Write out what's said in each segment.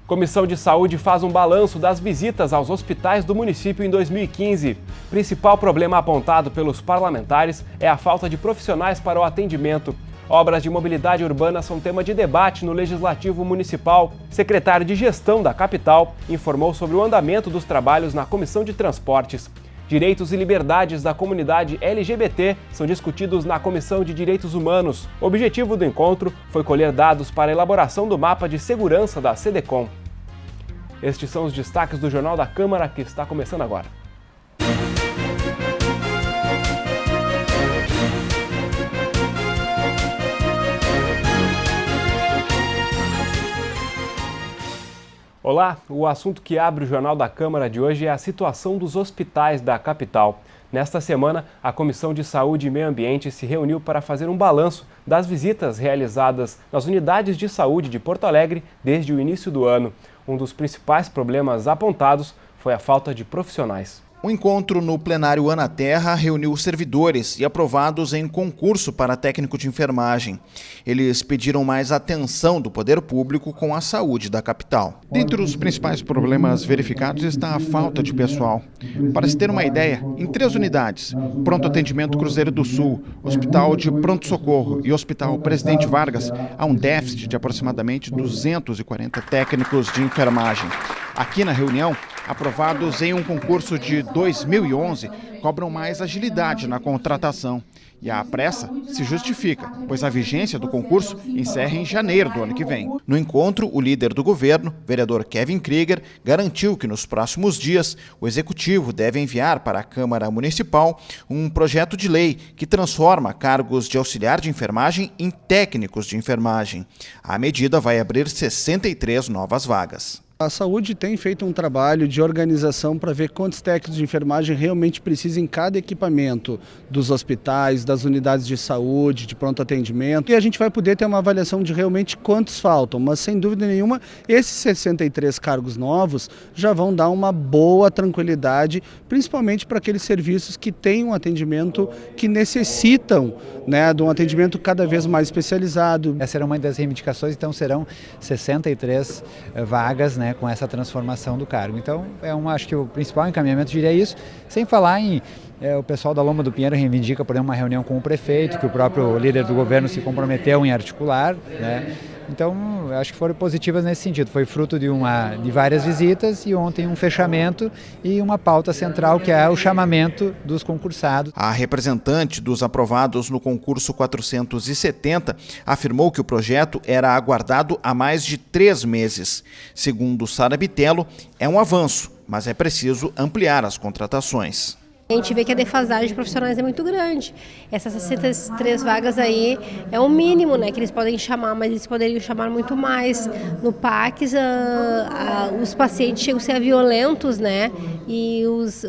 Comissão de Saúde faz um balanço das visitas aos hospitais do município em 2015. Principal problema apontado pelos parlamentares é a falta de profissionais para o atendimento. Obras de mobilidade urbana são tema de debate no Legislativo Municipal. Secretário de Gestão da capital informou sobre o andamento dos trabalhos na Comissão de Transportes. Direitos e liberdades da comunidade LGBT são discutidos na Comissão de Direitos Humanos. O objetivo do encontro foi colher dados para a elaboração do mapa de segurança da SEDECOM. Estes são os destaques do Jornal da Câmara, que está começando agora. Olá, o assunto que abre o Jornal da Câmara de hoje é a situação dos hospitais da capital. Nesta semana, a Comissão de Saúde e Meio Ambiente se reuniu para fazer um balanço das visitas realizadas nas unidades de saúde de Porto Alegre desde o início do ano. Um dos principais problemas apontados foi a falta de profissionais. O encontro no plenário Ana Terra reuniu servidores e aprovados em concurso para técnico de enfermagem. Eles pediram mais atenção do poder público com a saúde da capital. Dentre os principais problemas verificados está a falta de pessoal. Para se ter uma ideia, em 3 unidades, Pronto Atendimento Cruzeiro do Sul, Hospital de Pronto Socorro e Hospital Presidente Vargas, há um déficit de aproximadamente 240 técnicos de enfermagem. Aqui na reunião, aprovados em um concurso de 2011, cobram mais agilidade na contratação. E a pressa se justifica, pois a vigência do concurso encerra em janeiro do ano que vem. No encontro, o líder do governo, vereador Kevin Krieger, garantiu que nos próximos dias o Executivo deve enviar para a Câmara Municipal um projeto de lei que transforma cargos de auxiliar de enfermagem em técnicos de enfermagem. A medida vai abrir 63 novas vagas. A saúde tem feito um trabalho de organização para ver quantos técnicos de enfermagem realmente precisam em cada equipamento dos hospitais, das unidades de saúde, de pronto atendimento. E a gente vai poder ter uma avaliação de realmente quantos faltam, mas sem dúvida nenhuma, esses 63 cargos novos já vão dar uma boa tranquilidade, principalmente para aqueles serviços que têm um atendimento que necessitam, né, de um atendimento cada vez mais especializado. Essa era uma das reivindicações, então serão 63 vagas, né, com essa transformação do cargo. Então, acho que o principal encaminhamento diria isso, sem falar em o pessoal da Loma do Pinheiro reivindica, por exemplo, uma reunião com o prefeito, que o próprio líder do governo se comprometeu em articular, né? Então, acho que foram positivas nesse sentido. Foi fruto de várias visitas e ontem um fechamento e uma pauta central, que é o chamamento dos concursados. A representante dos aprovados no concurso 470 afirmou que o projeto era aguardado há mais de 3 meses. Segundo Sara Bitello, é um avanço, mas é preciso ampliar as contratações. A gente vê que a defasagem de profissionais é muito grande. Essas 63 vagas aí é o mínimo, né, que eles podem chamar, mas eles poderiam chamar muito mais. No PACS, os pacientes chegam a ser violentos, né, e os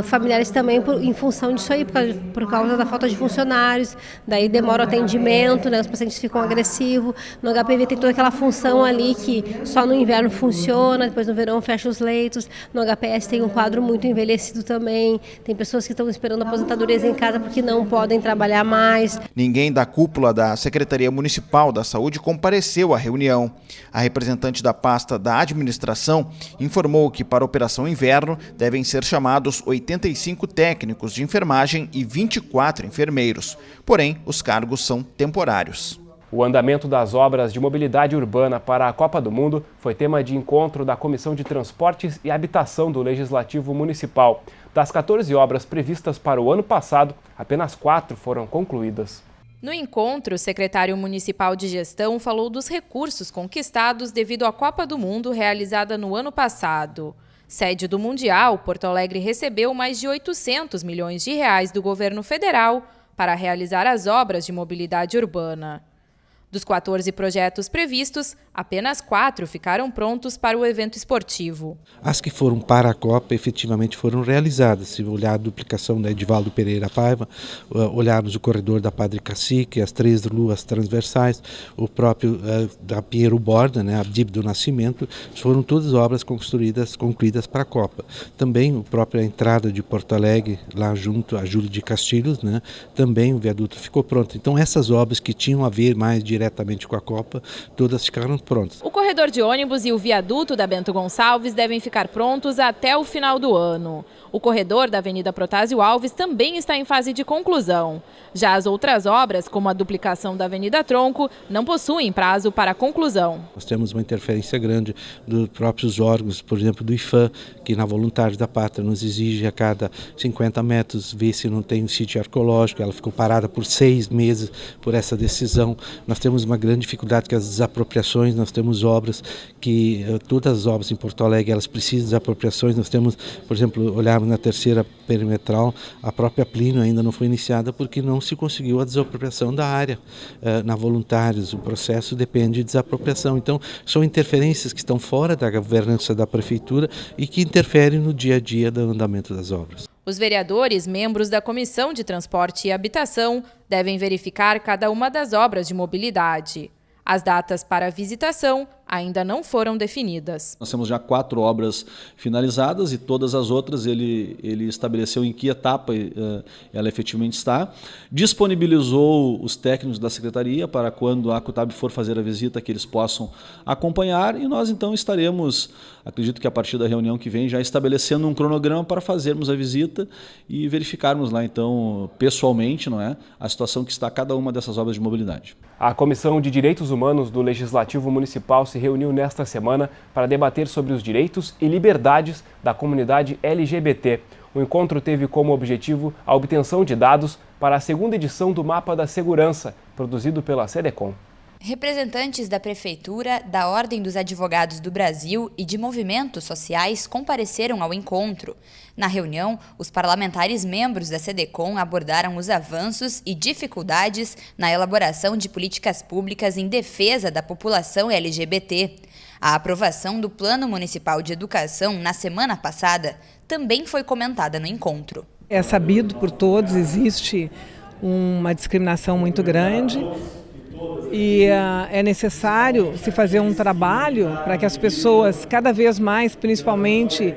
familiares também em função disso aí, por causa da falta de funcionários, daí demora o atendimento, né, os pacientes ficam agressivos. No HPV tem toda aquela função ali que só no inverno funciona, depois no verão fecha os leitos. No HPS tem um quadro muito envelhecido também, tem pessoas que estão esperando aposentadorias em casa porque não podem trabalhar mais. Ninguém da cúpula da Secretaria Municipal da Saúde compareceu à reunião. A representante da pasta da administração informou que para a Operação Inverno devem ser chamados 85 técnicos de enfermagem e 24 enfermeiros. Porém, os cargos são temporários. O andamento das obras de mobilidade urbana para a Copa do Mundo foi tema de encontro da Comissão de Transportes e Habitação do Legislativo Municipal. Das 14 obras previstas para o ano passado, apenas 4 foram concluídas. No encontro, o secretário municipal de gestão falou dos recursos conquistados devido à Copa do Mundo realizada no ano passado. Sede do Mundial, Porto Alegre recebeu mais de 800 milhões de reais do governo federal para realizar as obras de mobilidade urbana. Dos 14 projetos previstos, apenas 4 ficaram prontos para o evento esportivo. As que foram para a Copa efetivamente foram realizadas. Se olhar a duplicação da Edivaldo Pereira Paiva, olharmos o corredor da Padre Cacique, as 3 luas transversais, o próprio da Piero Borda, né, a DIB do Nascimento, foram todas obras concluídas para a Copa. Também a própria entrada de Porto Alegre, lá junto a Júlio de Castilhos, né, também o viaduto ficou pronto. Então essas obras que tinham a ver mais diretamente diretamente com a Copa, todas ficaram prontas. O corredor de ônibus e o viaduto da Bento Gonçalves devem ficar prontos até o final do ano. O corredor da Avenida Protásio Alves também está em fase de conclusão. Já as outras obras, como a duplicação da Avenida Tronco, não possuem prazo para conclusão. Nós temos uma interferência grande dos próprios órgãos, por exemplo, do IFAM, que na Voluntários da Pátria nos exige a cada 50 metros ver se não tem um sítio arqueológico. Ela ficou parada por 6 meses por essa decisão. Nós temos uma grande dificuldade que as desapropriações, nós temos obras que, todas as obras em Porto Alegre, elas precisam de desapropriações. Nós temos, por exemplo, olharmos na terceira perimetral, a própria Plínio ainda não foi iniciada porque não se conseguiu a desapropriação da área. Na Voluntários, o processo depende de desapropriação. Então, são interferências que estão fora da governança da Prefeitura e que interferem no dia a dia do andamento das obras. Os vereadores, membros da Comissão de Transporte e Habitação, devem verificar cada uma das obras de mobilidade. As datas para a visitação ainda não foram definidas. Nós temos já 4 obras finalizadas e todas as outras ele estabeleceu em que etapa ela efetivamente está. Disponibilizou os técnicos da Secretaria para quando a Acutab for fazer a visita que eles possam acompanhar e nós então estaremos, acredito que a partir da reunião que vem, já estabelecendo um cronograma para fazermos a visita e verificarmos lá então pessoalmente, não é, a situação que está cada uma dessas obras de mobilidade. A Comissão de Direitos Humanos do Legislativo Municipal se reuniu nesta semana para debater sobre os direitos e liberdades da comunidade LGBT. O encontro teve como objetivo a obtenção de dados para a segunda edição do Mapa da Segurança, produzido pela SEDECOM. Representantes da Prefeitura, da Ordem dos Advogados do Brasil e de movimentos sociais compareceram ao encontro. Na reunião, os parlamentares membros da SEDECOM abordaram os avanços e dificuldades na elaboração de políticas públicas em defesa da população LGBT. A aprovação do Plano Municipal de Educação na semana passada também foi comentada no encontro. É sabido por todos, existe uma discriminação muito grande. E é necessário se fazer um trabalho para que as pessoas, cada vez mais, principalmente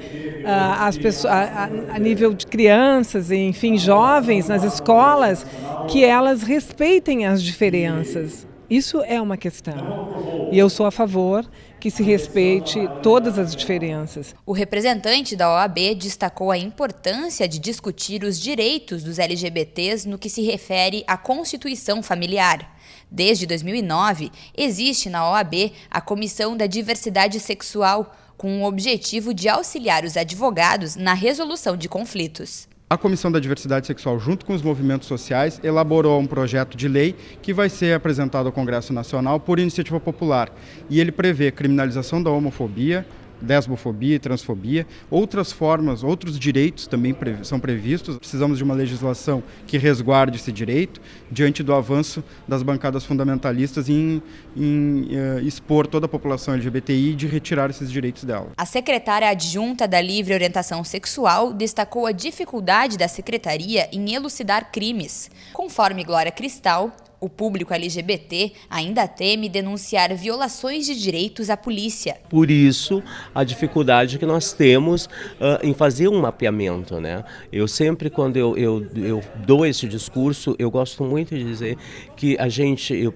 as pessoas, a nível de crianças, enfim, jovens nas escolas, que elas respeitem as diferenças. Isso é uma questão. E eu sou a favor que se respeite todas as diferenças. O representante da OAB destacou a importância de discutir os direitos dos LGBTs no que se refere à Constituição Familiar. Desde 2009, existe na OAB a Comissão da Diversidade Sexual, com o objetivo de auxiliar os advogados na resolução de conflitos. A Comissão da Diversidade Sexual, junto com os movimentos sociais, elaborou um projeto de lei que vai ser apresentado ao Congresso Nacional por iniciativa popular. E ele prevê criminalização da homofobia, lesbofobia e transfobia, outras formas, outros direitos também são previstos. Precisamos de uma legislação que resguarde esse direito diante do avanço das bancadas fundamentalistas em expor toda a população LGBTI e de retirar esses direitos dela. A secretária adjunta da Livre Orientação Sexual destacou a dificuldade da secretaria em elucidar crimes. Conforme Glória Cristal, o público LGBT ainda teme denunciar violações de direitos à polícia. Por isso, a dificuldade que nós temos em fazer um mapeamento, né? Eu sempre, quando eu dou esse discurso, eu gosto muito de dizer que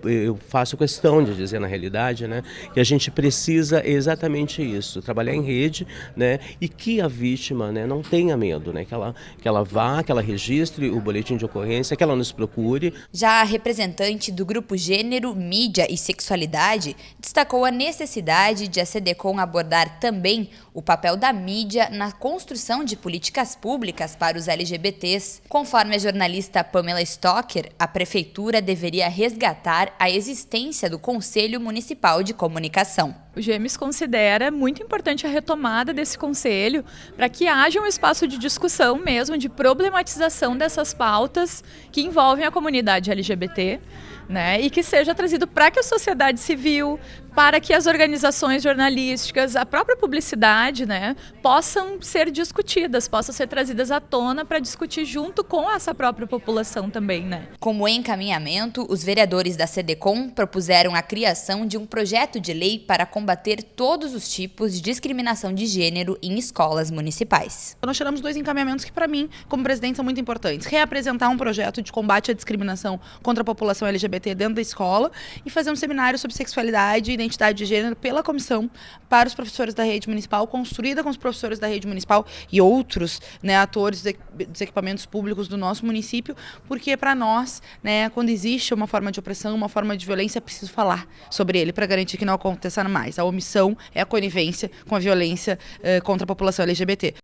eu faço questão de dizer, na realidade, né, que a gente precisa exatamente isso, trabalhar em rede, né, e que a vítima, né, não tenha medo, né, que ela vá, que ela registre o boletim de ocorrência, que ela nos procure. Já a representante do grupo Gênero, Mídia e Sexualidade destacou a necessidade de a SEDECOM abordar também o papel da mídia na construção de políticas públicas para os LGBTs. Conforme a jornalista Pamela Stocker, a Prefeitura deveria resgatar a existência do Conselho Municipal de Comunicação. O GEMES considera muito importante a retomada desse conselho para que haja um espaço de discussão mesmo, de problematização dessas pautas que envolvem a comunidade LGBT, né, e que seja trazido para que a sociedade civil, para que as organizações jornalísticas, a própria publicidade, né, possam ser discutidas, possam ser trazidas à tona para discutir junto com essa própria população também, né. Como encaminhamento, os vereadores da SEDECOM propuseram a criação de um projeto de lei para combater todos os tipos de discriminação de gênero em escolas municipais. Nós tiramos 2 encaminhamentos que, para mim, como presidente, são muito importantes. Reapresentar um projeto de combate à discriminação contra a população LGBT LGBT dentro da escola e fazer um seminário sobre sexualidade e identidade de gênero pela comissão para os professores da rede municipal, construída com os professores da rede municipal e outros, né, atores dos equipamentos públicos do nosso município, porque para nós, né, quando existe uma forma de opressão, uma forma de violência, é preciso falar sobre ele para garantir que não aconteça mais. A omissão é a conivência com a violência contra a população LGBT.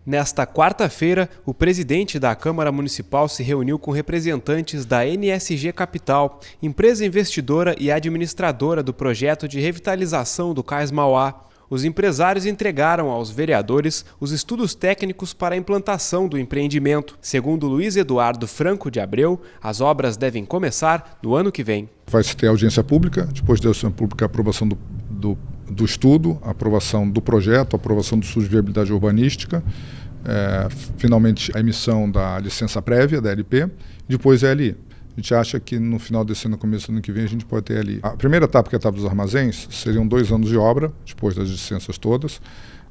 Nesta quarta-feira, o presidente da Câmara Municipal se reuniu com representantes da NSG Capital, empresa investidora e administradora do projeto de revitalização do Cais Mauá. Os empresários entregaram aos vereadores os estudos técnicos para a implantação do empreendimento. Segundo Luiz Eduardo Franco de Abreu, as obras devem começar no ano que vem. Vai-se ter audiência pública, depois da audiência pública, a aprovação do estudo, a aprovação do projeto, a aprovação do estudo de viabilidade urbanística, finalmente a emissão da licença prévia, da LP, depois a LI. A gente acha que no final desse ano, no começo do ano que vem, a gente pode ter ali. A primeira etapa, que é a etapa dos armazéns, seriam 2 anos de obra, depois das licenças todas.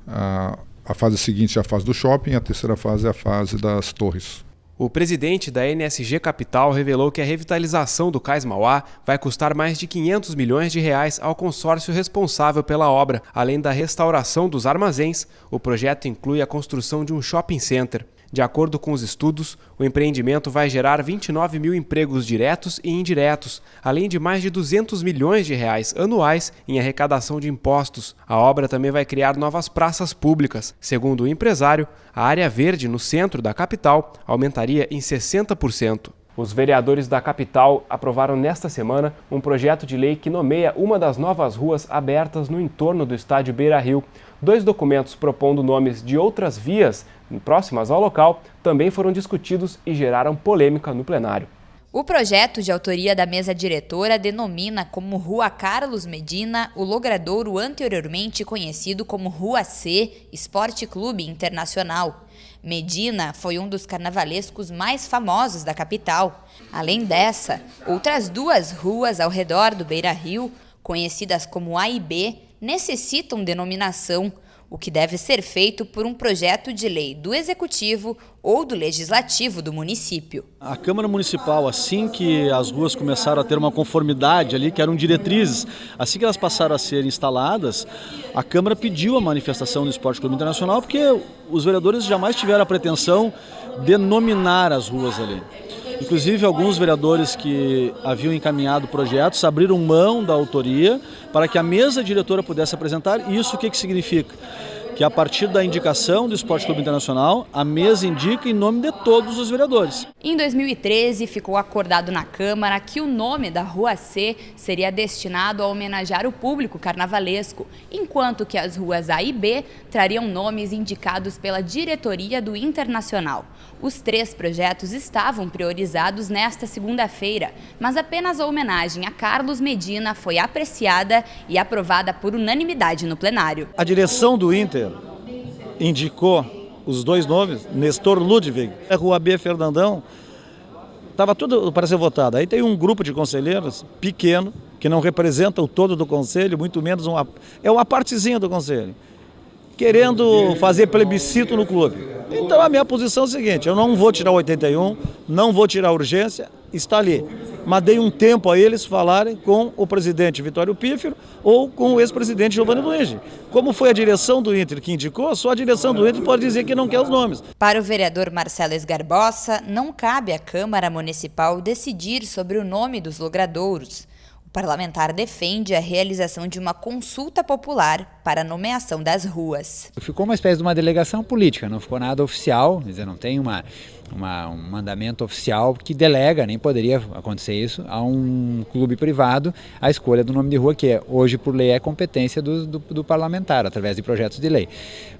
A fase seguinte é a fase do shopping, a terceira fase é a fase das torres. O presidente da NSG Capital revelou que a revitalização do Cais Mauá vai custar mais de R$500 milhões ao consórcio responsável pela obra. Além da restauração dos armazéns, o projeto inclui a construção de um shopping center. De acordo com os estudos, o empreendimento vai gerar 29 mil empregos diretos e indiretos, além de mais de R$200 milhões anuais em arrecadação de impostos. A obra também vai criar novas praças públicas. Segundo o empresário, a área verde no centro da capital aumentaria em 60%. Os vereadores da capital aprovaram nesta semana um projeto de lei que nomeia uma das novas ruas abertas no entorno do estádio Beira-Rio. 2 documentos propondo nomes de outras vias próximas ao local também foram discutidos e geraram polêmica no plenário. O projeto, de autoria da mesa diretora, denomina como Rua Carlos Medina o logradouro anteriormente conhecido como Rua C, Esporte Clube Internacional. Medina foi um dos carnavalescos mais famosos da capital. Além dessa, outras 2 ruas ao redor do Beira-Rio, conhecidas como A e B, necessitam denominação, o que deve ser feito por um projeto de lei do Executivo ou do Legislativo do município. A Câmara Municipal, assim que as ruas começaram a ter uma conformidade ali, que eram diretrizes, assim que elas passaram a ser instaladas, a Câmara pediu a manifestação do Esporte Clube Internacional, porque os vereadores jamais tiveram a pretensão de nominar as ruas ali. Inclusive, alguns vereadores que haviam encaminhado projetos abriram mão da autoria para que a mesa diretora pudesse apresentar. Isso o que significa? Que a partir da indicação do Esporte Clube Internacional, a mesa indica em nome de todos os vereadores. Em 2013, ficou acordado na Câmara que o nome da Rua C seria destinado a homenagear o público carnavalesco, enquanto que as ruas A e B trariam nomes indicados pela diretoria do Internacional. Os 3 projetos estavam priorizados nesta segunda-feira, mas apenas a homenagem a Carlos Medina foi apreciada e aprovada por unanimidade no plenário. A direção do Inter indicou os 2 nomes, Nestor Ludwig, a Rua B Fernandão, estava tudo para ser votado. Aí tem um grupo de conselheiros pequeno, que não representa o todo do conselho, muito menos uma partezinha do conselho, querendo fazer plebiscito no clube. Então a minha posição é a seguinte: eu não vou tirar o 81, não vou tirar a urgência, está ali. Mas dei um tempo a eles falarem com o presidente Vitório Pífero ou com o ex-presidente Giovanni Luigi. Como foi a direção do Inter que indicou, só a direção do Inter pode dizer que não quer os nomes. Para o vereador Marcelo Esgarbosa, não cabe à Câmara Municipal decidir sobre o nome dos logradouros. O parlamentar defende a realização de uma consulta popular para a nomeação das ruas. Ficou uma espécie de uma delegação política, não ficou nada oficial, quer dizer, não tem um mandamento oficial que delega, nem poderia acontecer isso, a um clube privado a escolha do nome de rua, que hoje por lei é competência do parlamentar, através de projetos de lei.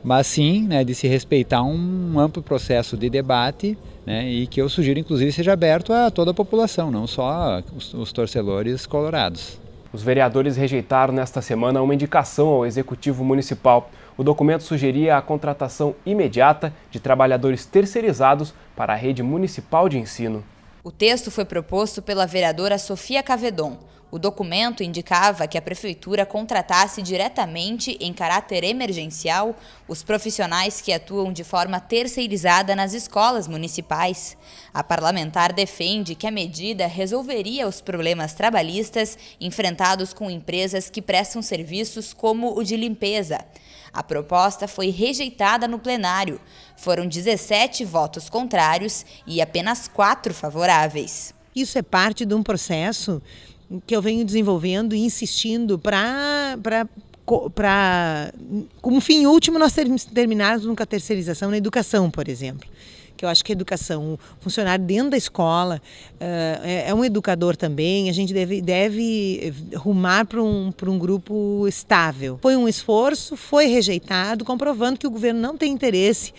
Mas sim, né, de se respeitar um amplo processo de debate, né, e que eu sugiro inclusive seja aberto a toda a população, não só os torcedores colorados. Os vereadores rejeitaram nesta semana uma indicação ao Executivo Municipal. O documento sugeria a contratação imediata de trabalhadores terceirizados para a rede municipal de ensino. O texto foi proposto pela vereadora Sofia Cavedon. O documento indicava que a prefeitura contratasse diretamente, em caráter emergencial, os profissionais que atuam de forma terceirizada nas escolas municipais. A parlamentar defende que a medida resolveria os problemas trabalhistas enfrentados com empresas que prestam serviços como o de limpeza. A proposta foi rejeitada no plenário. Foram 17 votos contrários e apenas 4 favoráveis. Isso é parte de um processo que eu venho desenvolvendo e insistindo como fim último, nós terminarmos com a terceirização na educação, por exemplo. Que eu acho que a educação, o funcionário dentro da escola é um educador também, a gente deve rumar para um grupo estável. Foi um esforço, foi rejeitado, comprovando que o governo não tem interesse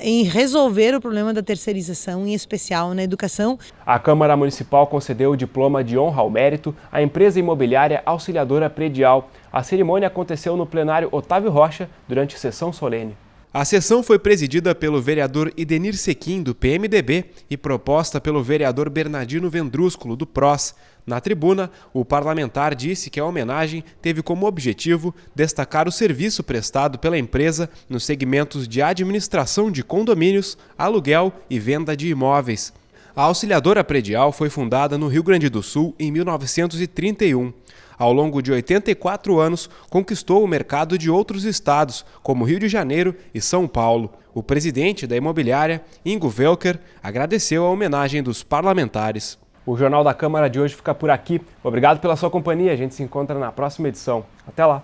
em resolver o problema da terceirização, em especial na educação. A Câmara Municipal concedeu o diploma de honra ao mérito à empresa imobiliária Auxiliadora Predial. A cerimônia aconteceu no plenário Otávio Rocha durante sessão solene. A sessão foi presidida pelo vereador Idenir Sequim, do PMDB, e proposta pelo vereador Bernardino Vendrúsculo, do PROS. Na tribuna, o parlamentar disse que a homenagem teve como objetivo destacar o serviço prestado pela empresa nos segmentos de administração de condomínios, aluguel e venda de imóveis. A Auxiliadora Predial foi fundada no Rio Grande do Sul em 1931. Ao longo de 84 anos, conquistou o mercado de outros estados, como Rio de Janeiro e São Paulo. O presidente da imobiliária, Ingo Velker, agradeceu a homenagem dos parlamentares. O Jornal da Câmara de hoje fica por aqui. Obrigado pela sua companhia. A gente se encontra na próxima edição. Até lá!